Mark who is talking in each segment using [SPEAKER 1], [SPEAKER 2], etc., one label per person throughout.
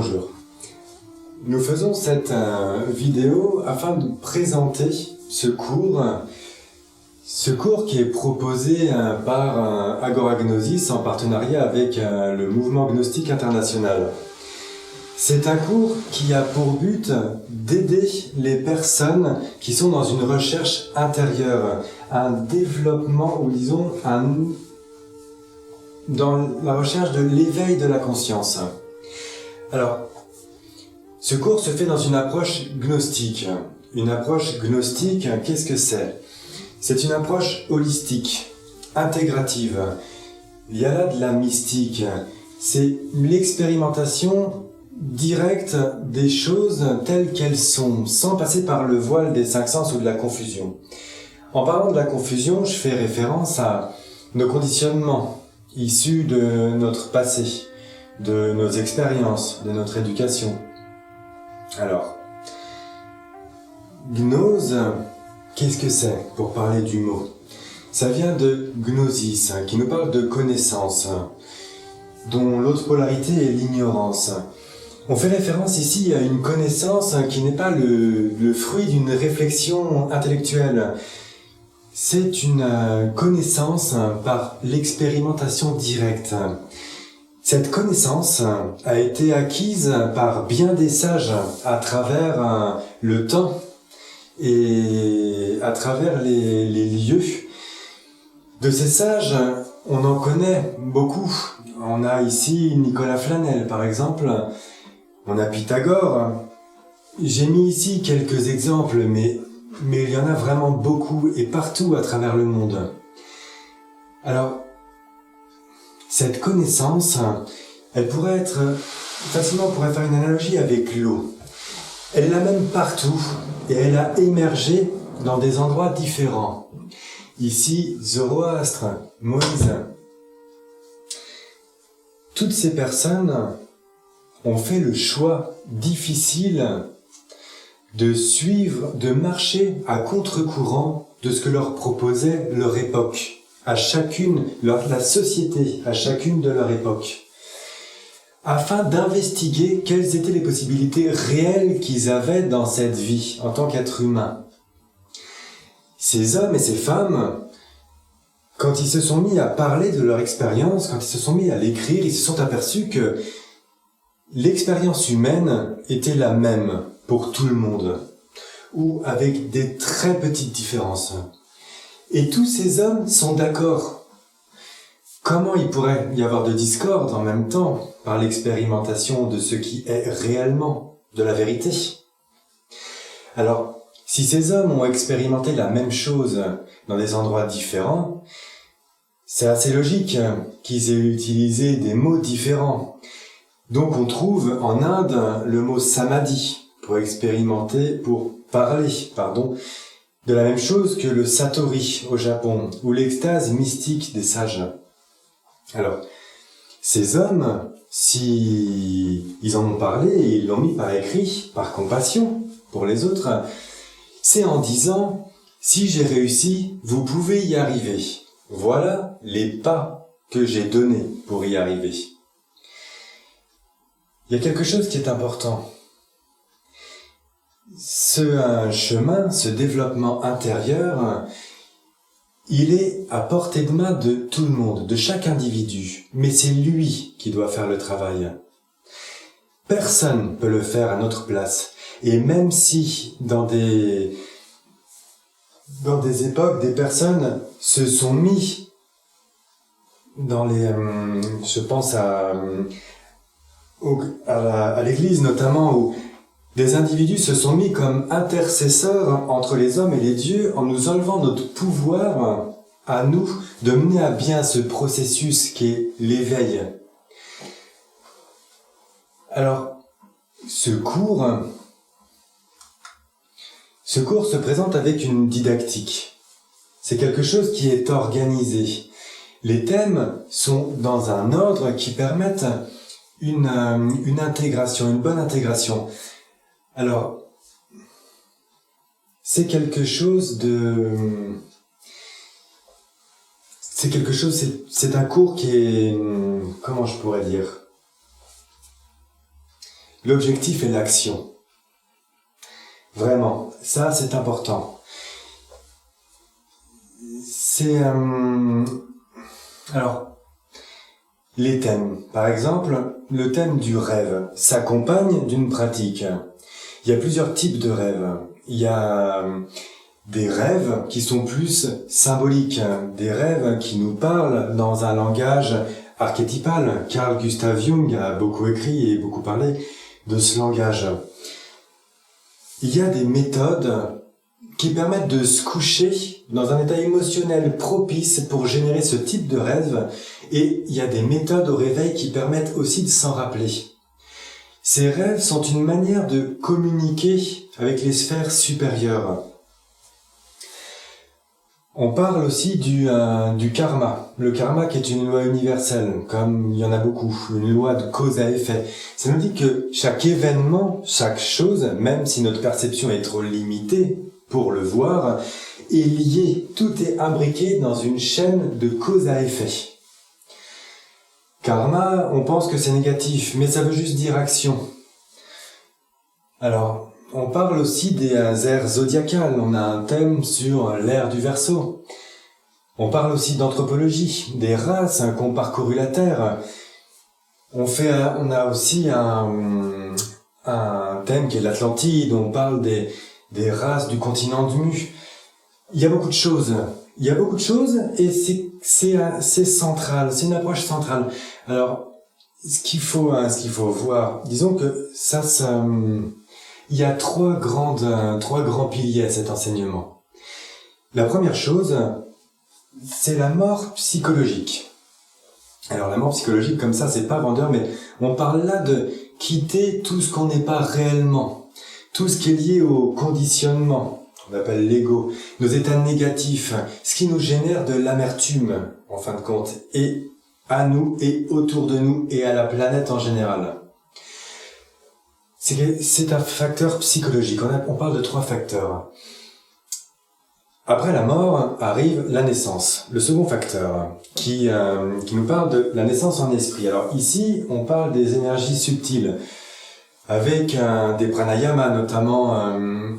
[SPEAKER 1] Bonjour. Nous faisons cette vidéo afin de présenter ce cours qui est proposé par Agora Gnosis en partenariat avec le mouvement gnostique international. C'est un cours qui a pour but d'aider les personnes qui sont dans une recherche intérieure, un développement, ou disons, dans la recherche de l'éveil de la conscience. Alors, ce cours se fait dans une approche gnostique. Une approche gnostique, qu'est-ce que c'est ? C'est une approche holistique, intégrative. Il y a là de la mystique. C'est l'expérimentation directe des choses telles qu'elles sont, sans passer par le voile des cinq sens ou de la confusion. En parlant de la confusion, je fais référence à nos conditionnements issus de notre passé, de nos expériences, de notre éducation. Alors, gnose, qu'est-ce que c'est pour parler du mot ? Ça vient de gnosis, qui nous parle de connaissance, dont l'autre polarité est l'ignorance. On fait référence ici à une connaissance qui n'est pas le fruit d'une réflexion intellectuelle. C'est une connaissance par l'expérimentation directe. Cette connaissance a été acquise par bien des sages à travers le temps et à travers les lieux. De ces sages, on en connaît beaucoup. On a ici Nicolas Flamel, par exemple. On a Pythagore. J'ai mis ici quelques exemples, mais il y en a vraiment beaucoup et partout à travers le monde. Alors, cette connaissance, elle pourrait être, facilement on pourrait faire une analogie avec l'eau. Elle est là même partout et elle a émergé dans des endroits différents. Ici, Zoroastre, Moïse. Toutes ces personnes ont fait le choix difficile de marcher à contre-courant de ce que leur proposait leur époque, à chacune, la société, à chacune de leur époque, afin d'investiguer quelles étaient les possibilités réelles qu'ils avaient dans cette vie en tant qu'être humain. Ces hommes et ces femmes, quand ils se sont mis à parler de leur expérience, quand ils se sont mis à l'écrire, ils se sont aperçus que l'expérience humaine était la même pour tout le monde, ou avec des très petites différences. Et tous ces hommes sont d'accord. Comment il pourrait y avoir de discorde en même temps par l'expérimentation de ce qui est réellement de la vérité ? Alors, si ces hommes ont expérimenté la même chose dans des endroits différents, c'est assez logique qu'ils aient utilisé des mots différents. Donc on trouve en Inde le mot samadhi pour parler, de la même chose que le satori au Japon, ou l'extase mystique des sages. Alors, ces hommes, si ils en ont parlé et ils l'ont mis par écrit, par compassion pour les autres, c'est en disant « Si j'ai réussi, vous pouvez y arriver. Voilà les pas que j'ai donnés pour y arriver. » Il y a quelque chose qui est important. Ce chemin, ce développement intérieur, il est à portée de main de tout le monde, de chaque individu. Mais c'est lui qui doit faire le travail. Personne ne peut le faire à notre place. Et même si, dans des époques, des personnes se sont mis je pense à l'église notamment, où des individus se sont mis comme intercesseurs entre les hommes et les dieux en nous enlevant notre pouvoir à nous de mener à bien ce processus qui est l'éveil. Alors, ce cours se présente avec une didactique. C'est quelque chose qui est organisé. Les thèmes sont dans un ordre qui permettent une intégration, une bonne intégration. Alors, c'est un cours qui est, comment je pourrais dire ? L'objectif est l'action. Vraiment, ça c'est important. Alors, les thèmes. Par exemple, le thème du rêve s'accompagne d'une pratique. Il y a plusieurs types de rêves. Il y a des rêves qui sont plus symboliques, des rêves qui nous parlent dans un langage archétypal. Carl Gustav Jung a beaucoup écrit et beaucoup parlé de ce langage. Il y a des méthodes qui permettent de se coucher dans un état émotionnel propice pour générer ce type de rêve, et il y a des méthodes au réveil qui permettent aussi de s'en rappeler. Ces rêves sont une manière de communiquer avec les sphères supérieures. On parle aussi du karma. Le karma qui est une loi universelle, comme il y en a beaucoup, une loi de cause à effet. Ça nous dit que chaque événement, chaque chose, même si notre perception est trop limitée pour le voir, est lié, tout est imbriqué dans une chaîne de cause à effet. Karma, on pense que c'est négatif, mais ça veut juste dire action. Alors, on parle aussi des ères zodiacales, on a un thème sur l'ère du Verseau. On parle aussi d'anthropologie, des races qu'ont parcouru la Terre. On a aussi un thème qui est l'Atlantide, on parle des races du continent de Mu. Il y a beaucoup de choses. Et c'est central, c'est une approche centrale. Alors, ce qu'il faut voir, disons que il y a trois grands piliers à cet enseignement. La première chose, c'est la mort psychologique. Alors la mort psychologique, comme ça, c'est pas vendeur, mais on parle là de quitter tout ce qu'on n'est pas réellement, tout ce qui est lié au conditionnement, on appelle l'ego, nos états négatifs, ce qui nous génère de l'amertume, en fin de compte, et à nous, et autour de nous, et à la planète en général. C'est un facteur psychologique. On parle de 3 facteurs. Après la mort arrive la naissance, le second facteur, qui nous parle de la naissance en esprit. Alors ici, on parle des énergies subtiles, avec des pranayamas, notamment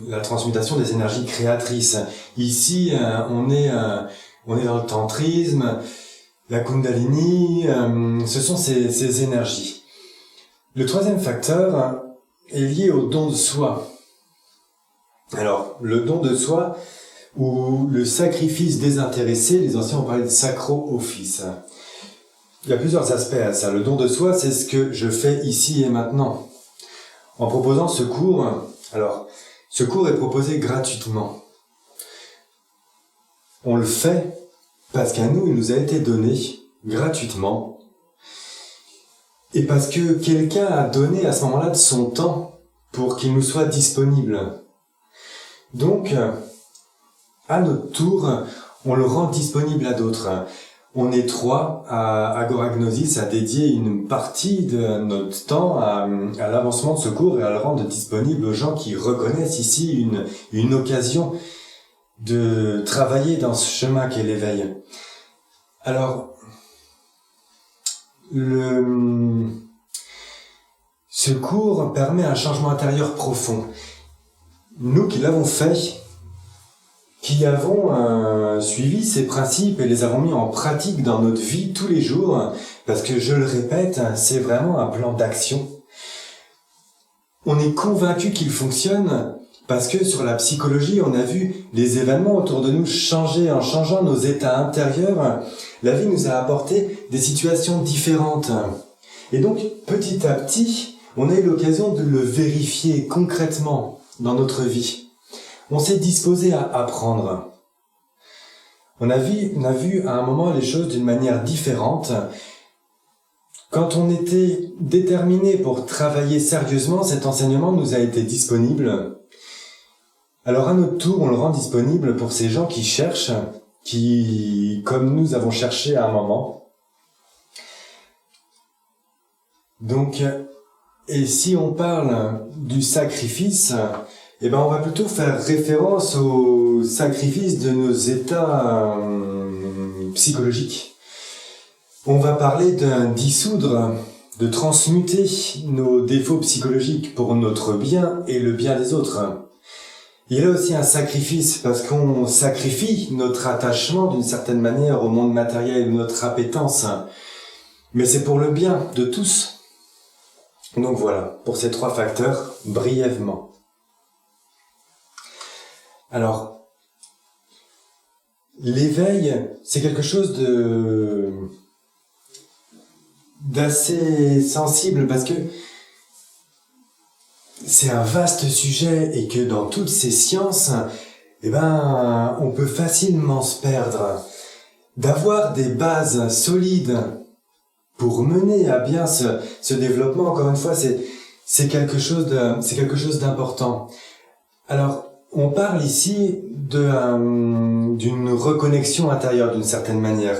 [SPEAKER 1] la transmutation des énergies créatrices. Ici, on est dans le tantrisme, la kundalini, ce sont ces énergies. Le troisième facteur est lié au don de soi. Alors, le don de soi ou le sacrifice désintéressé, les anciens ont parlé de sacro-office. Il y a plusieurs aspects à ça. Le don de soi, c'est ce que je fais ici et maintenant. En proposant ce cours, alors, ce cours est proposé gratuitement. On le fait parce qu'à nous, il nous a été donné gratuitement. Et parce que quelqu'un a donné à ce moment-là de son temps pour qu'il nous soit disponible. Donc, à notre tour, on le rend disponible à d'autres. On est 3 à Agoragnosis à dédier une partie de notre temps à l'avancement de ce cours et à le rendre disponible aux gens qui reconnaissent ici une occasion de travailler dans ce chemin qu'est l'éveil. Alors, ce cours permet un changement intérieur profond. Nous qui l'avons fait, qui avons suivi ces principes et les avons mis en pratique dans notre vie tous les jours, parce que je le répète, c'est vraiment un plan d'action. On est convaincu qu'il fonctionne parce que sur la psychologie, on a vu les événements autour de nous changer. En changeant nos états intérieurs, la vie nous a apporté des situations différentes. Et donc, petit à petit, on a eu l'occasion de le vérifier concrètement dans notre vie. On s'est disposé à apprendre. On a vu à un moment les choses d'une manière différente. Quand on était déterminé pour travailler sérieusement, cet enseignement nous a été disponible. Alors à notre tour, on le rend disponible pour ces gens qui cherchent, qui, comme nous avons cherché à un moment. Donc, et si on parle du sacrifice, eh ben on va plutôt faire référence au sacrifice de nos états psychologiques. On va parler d'un dissoudre de transmuter nos défauts psychologiques pour notre bien et le bien des autres. Il y a aussi un sacrifice, parce qu'on sacrifie notre attachement d'une certaine manière au monde matériel, notre appétence. Mais c'est pour le bien de tous. Donc voilà, pour ces 3 facteurs, brièvement. Alors, l'éveil, c'est quelque chose d'assez sensible, parce que c'est un vaste sujet et que dans toutes ces sciences, on peut facilement se perdre. D'avoir des bases solides pour mener à bien ce développement, encore une fois, c'est quelque chose d'important. Alors, on parle ici d'une reconnexion intérieure d'une certaine manière.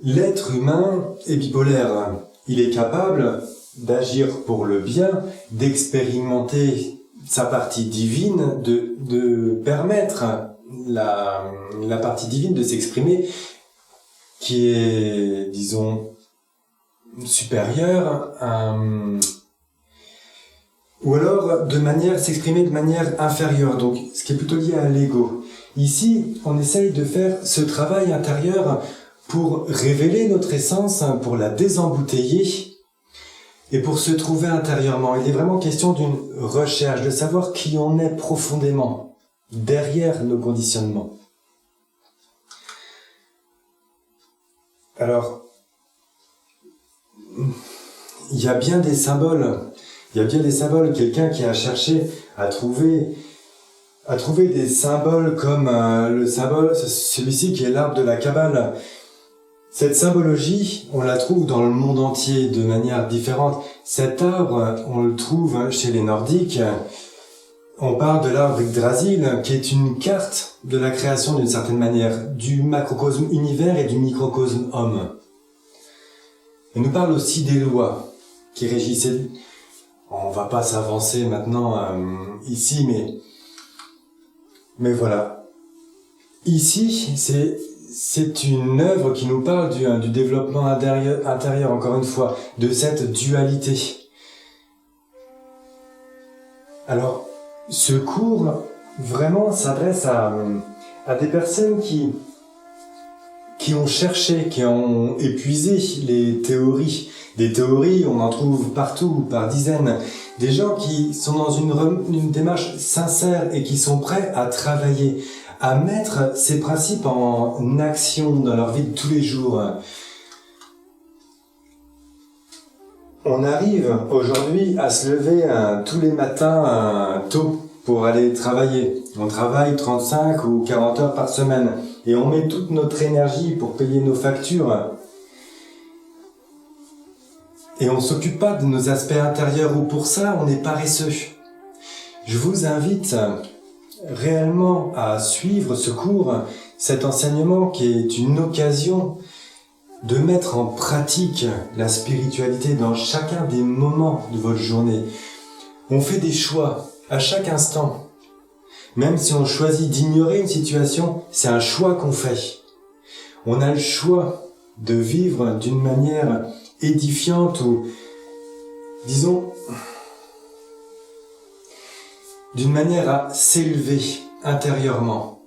[SPEAKER 1] L'être humain est bipolaire. Il est capable d'agir pour le bien, d'expérimenter sa partie divine, de permettre la partie divine de s'exprimer, qui est, disons, supérieure, ou alors s'exprimer de manière inférieure, donc ce qui est plutôt lié à l'ego. Ici, on essaye de faire ce travail intérieur pour révéler notre essence, pour la désembouteiller, et pour se trouver intérieurement. Il est vraiment question d'une recherche, de savoir qui on est profondément, derrière nos conditionnements. Alors, il y a bien des symboles. Quelqu'un qui a cherché à trouver des symboles comme le symbole, celui-ci qui est l'arbre de la Kabbale. Cette symbologie, on la trouve dans le monde entier de manière différente. Cet arbre, on le trouve chez les Nordiques. On parle de l'arbre Yggdrasil, qui est une carte de la création d'une certaine manière, du macrocosme univers et du microcosme homme. Elle nous parle aussi des lois qui régissent. On va pas s'avancer maintenant ici, mais voilà. Ici, c'est une œuvre qui nous parle du développement intérieur, encore une fois, de cette dualité. Alors, ce cours, vraiment, s'adresse à des personnes qui ont cherché, qui ont épuisé les théories. Des théories, on en trouve partout, par dizaines. Des gens qui sont dans une démarche sincère et qui sont prêts à travailler, à mettre ces principes en action dans leur vie de tous les jours. On arrive aujourd'hui à se lever tous les matins tôt pour aller travailler. On travaille 35 ou 40 heures par semaine et on met toute notre énergie pour payer nos factures. Et on s'occupe pas de nos aspects intérieurs, ou pour ça on est paresseux. Je vous invite réellement à suivre ce cours, cet enseignement qui est une occasion de mettre en pratique la spiritualité dans chacun des moments de votre journée. On fait des choix à chaque instant. Même si on choisit d'ignorer une situation, c'est un choix qu'on fait. On a le choix de vivre d'une manière édifiante ou, disons, d'une manière à s'élever intérieurement.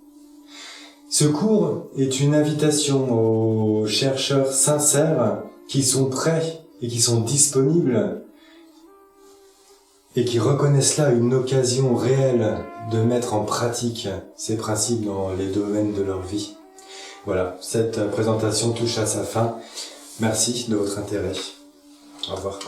[SPEAKER 1] Ce cours est une invitation aux chercheurs sincères qui sont prêts et qui sont disponibles et qui reconnaissent là une occasion réelle de mettre en pratique ces principes dans les domaines de leur vie. Voilà, cette présentation touche à sa fin. Merci de votre intérêt. Au revoir.